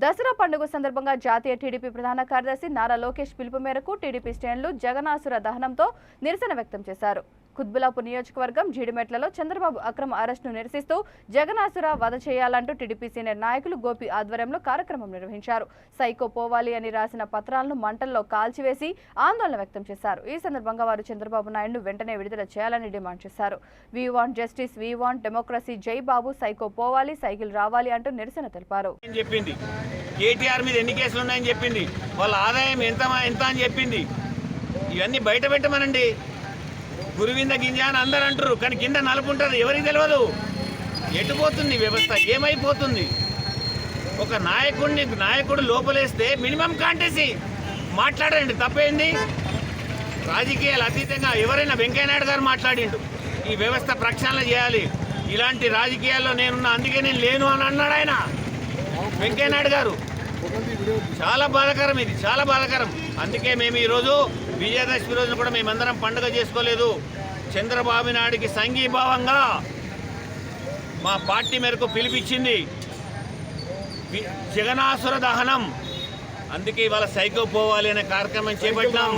దసరా పండుగ సందర్భంగా జాతీయ టీడీపీ ప్రధాన కార్యదర్శి నారా లోకేష్ పిలుపు మేరకు టీడీపీ శ్రేణులు జగనాసుర దహనంతో నిరసన వ్యక్తం చేశారు. కుత్బుల్లాపూర్ నియోజకవర్గం జీడిమెట్లలో చంద్రబాబు అక్రమ అరెస్టును నిరసిస్తూ జగనాసుర వధ చేయాలంటూ టీడీపీ సీనియర్ నాయకులు గోపి ఆధ్వర్యంలో కార్యక్రమం నిర్వహించారు. సైకో పోవాలి అని రాసిన పత్రాలను మంటల్లో కాల్చివేసి ఆందోళన వ్యక్తం చేశారు. ఈ సందర్భంగా వారు చంద్రబాబు నాయుడును వెంటనే విడుదల చేయాలని డిమాండ్ చేశారు. We want justice, we want democracy, జై బాబు, సైకో పోవాలి, సైకిల్ రావాలి అంటూ నిరసన తెలిపారు. కేటీఆర్ మీద ఎన్ని కేసులు ఉన్నాయని చెప్పింది, వాళ్ళ ఆదాయం ఎంత అని చెప్పింది. ఇవన్నీ బయట పెట్టమనండి. గురువింద గింజ అని అందరూ అంటారు, కానీ కింద నలుపుంటారు, ఎవరికి తెలియదు. ఎటుపోతుంది వ్యవస్థ, ఏమైపోతుంది? ఒక నాయకుడు లోపలేస్తే మినిమం కాంటేసి మాట్లాడండి, తప్పేంది? రాజకీయాలు అతీతంగా ఎవరైనా వెంకయ్యనాయుడు గారు మాట్లాడిండు, ఈ వ్యవస్థ ప్రక్షాళన చేయాలి, ఇలాంటి రాజకీయాల్లో నేనున్నా, అందుకే నేను లేను అని అన్నాడు ఆయన వెంకయ్యనాయుడు గారు. చాలా బాధాకరం, ఇది చాలా బాధాకరం. అందుకే మేము ఈరోజు విజయదశమి రోజున కూడా మేమందరం పండుగ చేసుకోలేదు. చంద్రబాబు నాయుడికి సంఘీభావంగా మా పార్టీ మేరకు పిలిపించింది జగనాసుర దహనం. అందుకే ఇవాళ సైకో పోవాలి అనే కార్యక్రమం చేపట్టాం.